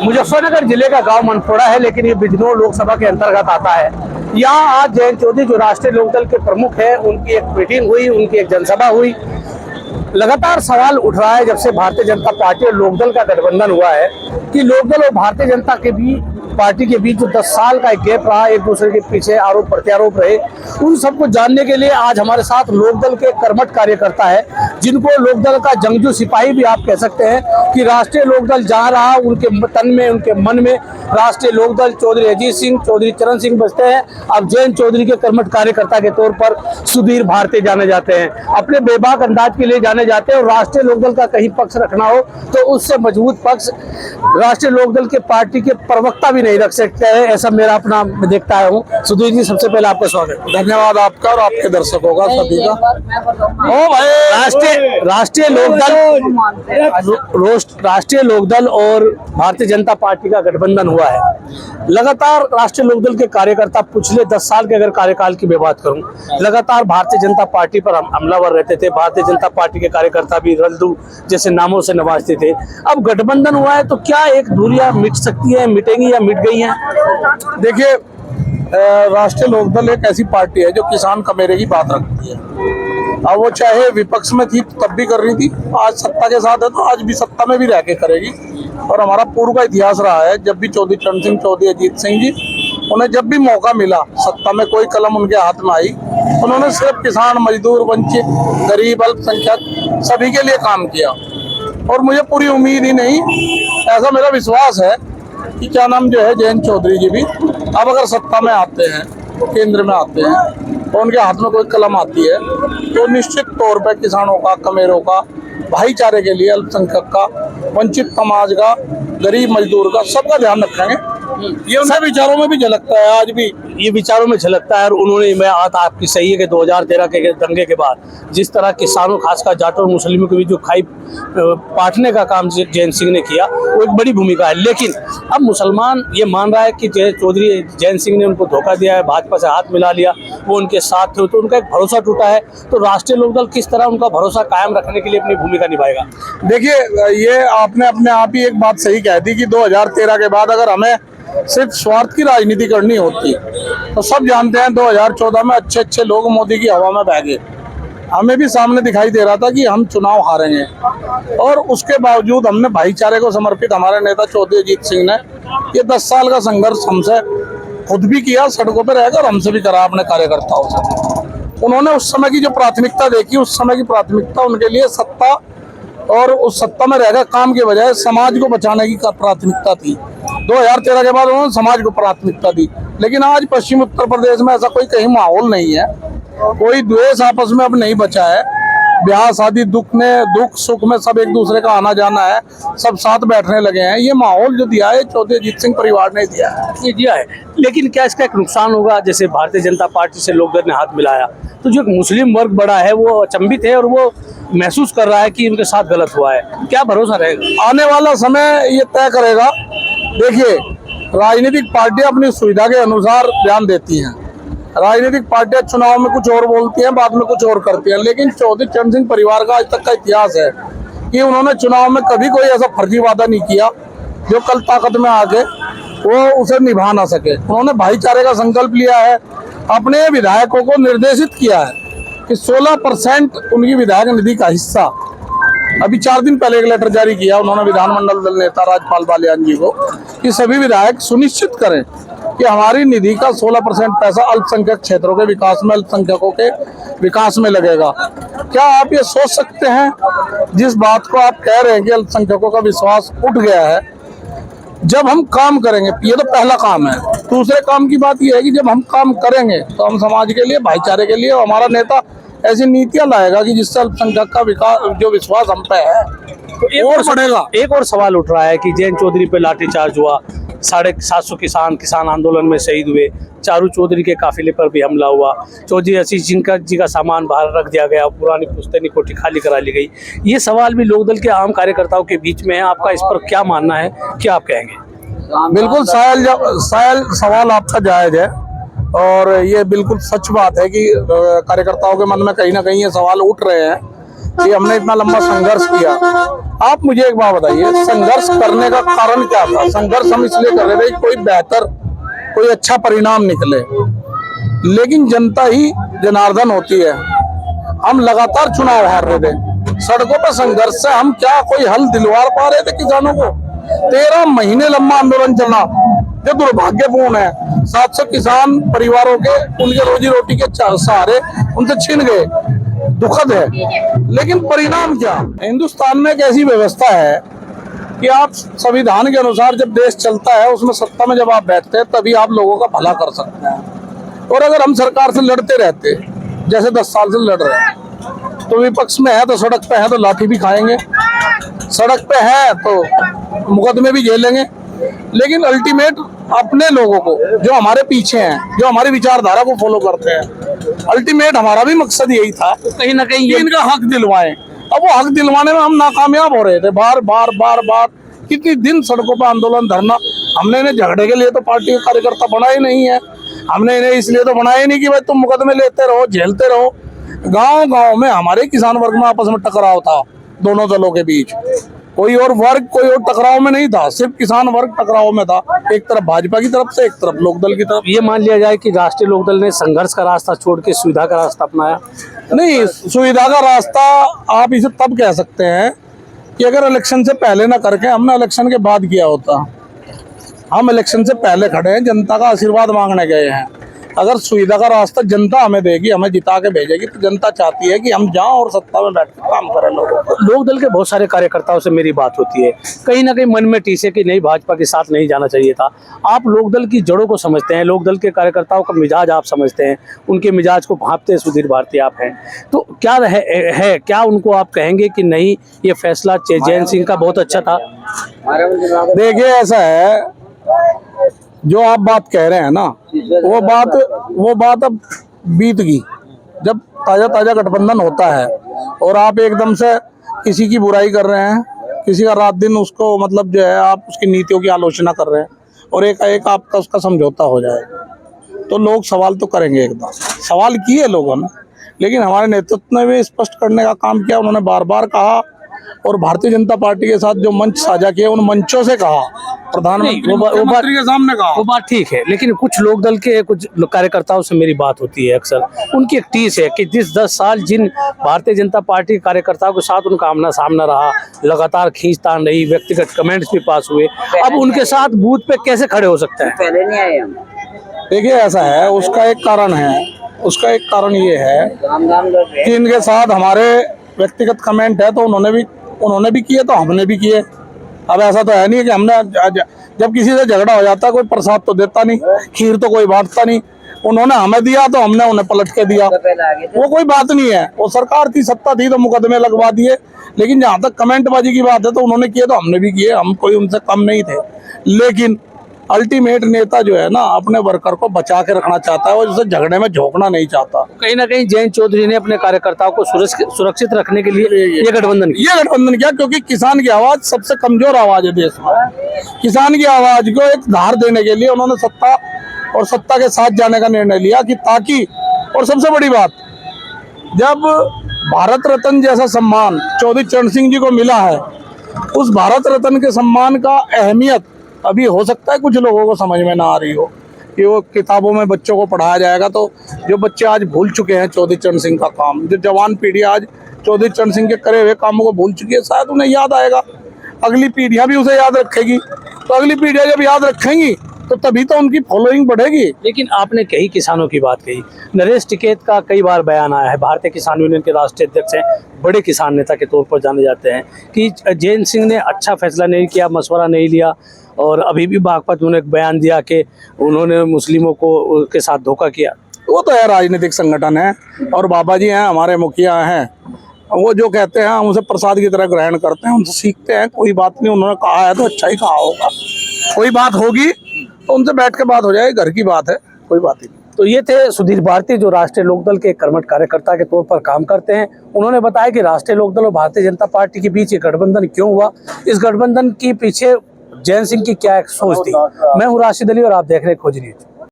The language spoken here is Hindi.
मुजफ्फरनगर जिले का गांव मनफोड़ा है, लेकिन ये बिजनौर लोकसभा के अंतर्गत आता है। यहाँ आज जयंत चौधरी जो राष्ट्रीय लोकदल के प्रमुख हैं, उनकी एक मीटिंग हुई, उनकी एक जनसभा हुई। लगातार सवाल उठ रहा है जब से भारतीय जनता पार्टी और लोकदल का गठबंधन हुआ है कि लोकदल और भारतीय जनता के बीच पार्टी के बीच जो 10 साल का एक गैप रहा, एक दूसरे के पीछे आरोप प्रत्यारोप रहे, उन सबको जानने के लिए आज हमारे साथ लोकदल के कर्मठ कार्यकर्ता है, जिनको लोकदल का जंगजू सिपाही भी आप कह सकते हैं कि राष्ट्रीय लोकदल जहाँ रहा उनके तन में, उनके मन में राष्ट्रीय लोकदल चौधरी अजीत सिंह, चौधरी चरण सिंह बसते हैं। अब जयंत चौधरी के कर्मठ कार्यकर्ता के तौर पर सुधीर भारती जाने जाते हैं, अपने बेबाक अंदाज के लिए जाने जाते हैं। और राष्ट्रीय लोकदल का कहीं पक्ष रखना हो तो उससे मजबूत पक्ष राष्ट्रीय लोकदल के पार्टी के प्रवक्ता भी नहीं रख सकते हैं, ऐसा मेरा अपना देखता हूँ। सुधीर जी, सबसे पहले आपका स्वागत। धन्यवाद आपका और आपके दर्शकों का, सभी का। ओ भाई, राष्ट्रीय लोकदल और भारतीय जनता पार्टी का गठबंधन हुआ है। लगातार राष्ट्रीय लोकदल के कार्यकर्ता पिछले 10 साल के अगर कार्यकाल की मैं बात करूं, लगातार भारतीय जनता पार्टी पर हमलावर रहते थे। भारतीय जनता पार्टी के कार्यकर्ता भी रल्दू जैसे नामों से नवाजते थे। अब गठबंधन हुआ है तो क्या एक दूरियां मिट सकती है, मिटेंगी या मिट गई हैं? देखिए, राष्ट्रीय लोकदल एक ऐसी पार्टी है जो किसान कमेरे की बात रखती है। अब वो चाहे विपक्ष में थी तब भी कर रही थी, आज सत्ता के साथ है तो आज भी सत्ता में भी रह के करेगी। और हमारा पूर्व का इतिहास रहा है, जब भी चौधरी चरण सिंह, चौधरी अजीत सिंह जी, उन्हें जब भी मौका मिला, सत्ता में कोई कलम उनके हाथ में आई, उन्होंने सिर्फ किसान, मजदूर, वंचित, गरीब, अल्पसंख्यक सभी के लिए काम किया। और मुझे पूरी उम्मीद ही नहीं, ऐसा मेरा विश्वास है कि क्या नाम जो है जयंत चौधरी जी भी अब अगर सत्ता में आते हैं, केंद्र में आते हैं, तो उनके हाथ में कोई कलम आती है तो निश्चित तौर पर किसानों का, कमेरों का, भाईचारे के लिए, अल्पसंख्यक का, वंचित समाज का, गरीब मजदूर का, सबका ध्यान रखेंगे। ये उनके विचारों में भी झलकता है, आज भी ये विचारों में झलकता है। और उन्होंने, मैं आपकी सही है कि 2013 के दंगे के बाद जिस तरह किसानों, खासकर जाटों और मुस्लिमों के बीच जो खाई पाटने का काम जयंत सिंह ने किया, वो एक बड़ी भूमिका है। लेकिन अब मुसलमान ये मान रहा है कि चौधरी जयंत सिंह ने उनको धोखा दिया है, भाजपा से हाथ मिला लिया, वो उनके साथ थे, तो उनका एक भरोसा टूटा है। तो राष्ट्रीय लोकदल किस तरह उनका भरोसा कायम रखने के लिए अपनी भूमिका निभाएगा? देखिए, ये आपने अपने आप ही एक बात सही कह दी कि 2013 के बाद अगर हमें सिर्फ स्वार्थ की राजनीति करनी होती तो सब जानते हैं 2014 में अच्छे अच्छे लोग मोदी की हवा में बह गए। हमें भी सामने दिखाई दे रहा था कि हम चुनाव हारेंगे, और उसके बावजूद हमने भाईचारे को समर्पित हमारे नेता चौधरी अजीत सिंह ने ये 10 साल का संघर्ष हमसे खुद भी किया, सड़कों पर रहकर हमसे भी करा अपने कार्यकर्ताओं से। उन्होंने उस समय की जो प्राथमिकता देखी, उस समय की प्राथमिकता उनके लिए सत्ता और उस सत्ता में रहकर काम के बजाय समाज को बचाने की प्राथमिकता थी। 2013 के बाद उन्होंने समाज को प्राथमिकता दी। लेकिन आज पश्चिम उत्तर प्रदेश में ऐसा कोई कहीं माहौल नहीं है, कोई द्वेष आपस में अब नहीं बचा है। ब्याह शादी, दुख सुख में सब एक दूसरे का आना जाना है, सब साथ बैठने लगे हैं। ये माहौल जो दिया है चौधरी अजीत सिंह परिवार ने दिया है, ये दिया है। लेकिन क्या इसका एक नुकसान होगा? जैसे भारतीय जनता पार्टी से लोकदल ने हाथ मिलाया तो जो मुस्लिम वर्ग बड़ा है वो अचंभित है और वो महसूस कर रहा है कि उनके साथ गलत हुआ है। क्या भरोसा रहेगा? आने वाला समय ये तय करेगा। देखिए, राजनीतिक पार्टियां अपनी सुविधा के अनुसार बयान देती हैं। राजनीतिक पार्टियां चुनाव में कुछ और बोलती हैं, बाद में कुछ और करती हैं। लेकिन चौधरी चरण सिंह परिवार का आज तक का इतिहास है कि उन्होंने चुनाव में कभी कोई ऐसा फर्जी वादा नहीं किया जो कल ताकत में आके वो उसे निभा ना सके। उन्होंने भाईचारे का संकल्प लिया है, अपने विधायकों को निर्देशित किया है कि 16% उनकी विधायक निधि का हिस्सा, अभी 4 दिन पहले एक लेटर जारी किया उन्होंने विधानमंडल दल नेता राजपाल बालियान जी को कि सभी विधायक सुनिश्चित करें कि हमारी निधि का 16% पैसा अल्पसंख्यक क्षेत्रों के विकास में, अल्पसंख्यकों के विकास में लगेगा। क्या आप ये सोच सकते हैं, जिस बात को आप कह रहे हैं कि अल्पसंख्यकों का विश्वास उठ गया है, जब हम काम करेंगे, ये तो पहला काम है। दूसरे काम की बात यह है कि जब हम काम करेंगे तो हम समाज के लिए, भाईचारे के लिए, हमारा नेता ऐसी नीतियां लाएगा कि जिससे अल्पसंख्यक का विकास, जो विश्वास हम पे है, तो और बढ़ेगा। एक और सवाल उठ रहा है कि जयंत चौधरी पे लाठीचार्ज हुआ, 750 किसान आंदोलन में शहीद हुए, चारू चौधरी के काफिले पर भी हमला हुआ, चौधरी अजीत सिंह जी का सामान बाहर रख दिया गया, पुरानी पुश्तैनी कोठी खाली करा ली गई। ये सवाल भी लोकदल के आम कार्यकर्ताओं के बीच में है। आपका इस पर क्या मानना है, क्या आप कहेंगे? बिल्कुल सवाल आपका जायज है और ये बिल्कुल सच बात है कि कार्यकर्ताओं के मन में कहीं ना कहीं ये सवाल उठ रहे हैं कि हमने इतना लंबा संघर्ष किया। आप मुझे एक बात बताइए, संघर्ष करने का कारण क्या था? संघर्ष हम इसलिए कर रहे थे कि कोई बेहतर, कोई अच्छा परिणाम निकले, लेकिन जनता ही जनार्दन होती है। हम लगातार चुनाव हार रहे थे, सड़कों पर संघर्ष से हम क्या कोई हल दिलवा पा रहे थे किसानों को? 13 महीने लंबा आंदोलन चला, जो दुर्भाग्यपूर्ण है। 700 किसान परिवारों के, उनके रोजी रोटी के सहारे उनसे छीन गए, दुखद है। लेकिन परिणाम क्या? हिंदुस्तान में एक ऐसी व्यवस्था है कि आप संविधान के अनुसार जब देश चलता है, उसमें सत्ता में जब आप बैठते हैं तभी आप लोगों का भला कर सकते हैं। और अगर हम सरकार से लड़ते रहते जैसे 10 साल से लड़ रहे हैं, तो विपक्ष में है तो सड़क पे है तो लाठी भी खाएंगे, सड़क पे है तो मुकदमे भी झेलेंगे। लेकिन अल्टीमेट अपने लोगों को, जो हमारे पीछे हैं, जो हमारी विचारधारा को फॉलो करते हैं, अल्टीमेट हमारा भी मकसद यही था कहीं ना कहीं इनका हक दिलवाएं। अब वो हक दिलवाने में हम नाकामयाब हो रहे थे। बार बार कितनी दिन सड़कों पर आंदोलन, धरना। हमने इन्हें झगड़े के लिए तो पार्टी के कार्यकर्ता बनाए नहीं है, हमने इन्हें इसलिए तो बनाए नहीं कि भाई तुम मुकदमे लेते रहो, झेलते रहो। गांव में हमारे किसान वर्ग में आपस में टकराव था, दोनों दलों के बीच। कोई और वर्ग, कोई और टकराव में नहीं था, सिर्फ किसान वर्ग टकराव में था। एक तरफ भाजपा की तरफ से, एक तरफ लोकदल की तरफ। ये मान लिया जाए कि राष्ट्रीय लोकदल ने संघर्ष का रास्ता छोड़ के सुविधा का रास्ता अपनाया? नहीं, सुविधा का रास्ता आप इसे तब कह सकते हैं कि अगर इलेक्शन से पहले ना करके हमने इलेक्शन के बाद किया होता। हम इलेक्शन से पहले खड़े हैं, जनता का आशीर्वाद मांगने गए हैं। अगर सुविधा का रास्ता जनता हमें देगी, हमें जिता के भेजेगी, तो जनता चाहती है कि हम जाएं और सत्ता में बैठकर काम करें। लोकदल के बहुत सारे कार्यकर्ताओं से मेरी बात होती है, कहीं ना कहीं मन में टीसे कि नहीं, भाजपा के साथ नहीं जाना चाहिए था। आप लोकदल की जड़ों को समझते हैं, लोकदल के कार्यकर्ताओं का मिजाज आप समझते हैं, उनके मिजाज को भांपते सुधीर भारती आप हैं, तो क्या है क्या उनको आप कहेंगे कि नहीं, ये फैसला जयंत सिंह का बहुत अच्छा था? देखिए, ऐसा है, जो आप बात कह रहे हैं ना, वो बात अब बीत गई। जब ताजा गठबंधन होता है और आप एकदम से किसी की बुराई कर रहे हैं, किसी का रात दिन उसको मतलब जो है आप उसकी नीतियों की आलोचना कर रहे हैं, और एक आपका उसका समझौता हो जाए, तो लोग सवाल तो करेंगे। एकदम सवाल किए लोगों ने, लेकिन हमारे नेतृत्व ने भी स्पष्ट करने का काम किया। उन्होंने बार बार कहा, और भारतीय जनता पार्टी के साथ जो मंच साझा किए, उन मंचों से कहा, प्रधानमंत्री के सामने कहा। वो बात ठीक है, लेकिन कुछ लोकदल के कुछ कार्यकर्ताओं से मेरी बात होती है अक्सर, उनकी एक टीस है कि 10 साल जिन भारतीय जनता पार्टी के कार्यकर्ताओं के साथ उनका आमना सामना रहा, लगातार खींचतान रही, व्यक्तिगत कमेंट्स भी पास हुए, अब उनके साथ बूथ पे कैसे खड़े हो सकते हैं? पहले नहीं आए हम। देखिए, ऐसा है, उसका एक कारण ये है कि इनके साथ हमारे व्यक्तिगत कमेंट है, तो उन्होंने भी किए तो हमने भी किए। अब ऐसा तो है नहीं कि हमने, जब किसी से झगड़ा हो जाता है, कोई प्रसाद तो देता नहीं, खीर तो कोई बांटता नहीं। उन्होंने हमें दिया तो हमने उन्हें पलट के दिया, वो कोई बात नहीं है। वो सरकार थी, सत्ता थी, तो मुकदमे लगवा दिए। लेकिन जहाँ तक कमेंटबाजी की बात है, तो उन्होंने किए तो हमने भी किए, हम कोई उनसे कम नहीं थे। लेकिन अल्टीमेट नेता जो है ना, अपने वर्कर को बचा के रखना चाहता है, और जिससे झगड़े में झोंकना नहीं चाहता। कहीं ना कहीं जयंत चौधरी ने अपने कार्यकर्ताओं को सुरक्षित रखने के लिए ये गठबंधन किया, क्योंकि किसान की आवाज सबसे कमजोर आवाज है देश में। किसान की आवाज को एक धार देने के लिए उन्होंने सत्ता के साथ जाने का निर्णय लिया, कि ताकि, और सबसे बड़ी बात, जब भारत रत्न जैसा सम्मान चौधरी चरण सिंह जी को मिला है, उस भारत रत्न के सम्मान का अहमियत अभी हो सकता है कुछ लोगों को समझ में ना आ रही हो, कि वो किताबों में बच्चों को पढ़ाया जाएगा। तो जो बच्चे आज भूल चुके हैं चौधरी चरण सिंह का काम, जो जवान पीढ़ी आज चौधरी चरण सिंह के करे हुए कामों को भूल चुकी है, शायद उन्हें याद आएगा, अगली पीढ़ियां भी उसे याद रखेगी। तो अगली पीढ़ियां जब याद रखेंगी तो तभी तो उनकी फॉलोइंग बढ़ेगी। लेकिन आपने कई किसानों की बात कही, नरेश टिकैत का कई बार बयान आया है, भारतीय किसान यूनियन के राष्ट्रीय अध्यक्ष हैं, बड़े किसान नेता के तौर पर जाने जाते हैं, कि जयंत सिंह ने अच्छा फैसला नहीं किया, मशवरा नहीं लिया, और अभी भी बागपत उन्होंने एक बयान दिया कि उन्होंने मुस्लिमों को के साथ धोखा किया। वो तो है, राजनीतिक संगठन है, और बाबा जी हैं, हमारे मुखिया हैं, वो जो कहते हैं हम उसे प्रसाद की तरह ग्रहण करते हैं, उनसे सीखते हैं। कोई बात नहीं, उन्होंने कहा है तो अच्छा ही कहा होगा। कोई बात होगी तो उनसे बैठ के बात हो जाएगी, घर की बात है, कोई बात ही नहीं। तो ये थे सुधीर भारती, जो राष्ट्रीय लोकदल के कर्मठ कार्यकर्ता के तौर पर काम करते हैं। उन्होंने बताया कि राष्ट्रीय लोकदल और भारतीय जनता पार्टी के बीच ये गठबंधन क्यों हुआ, इस गठबंधन के पीछे जयंत सिंह की क्या एक सोच थी। मैं हूँ राशिद अली और आप देख रहे हैं खोज न्यूज।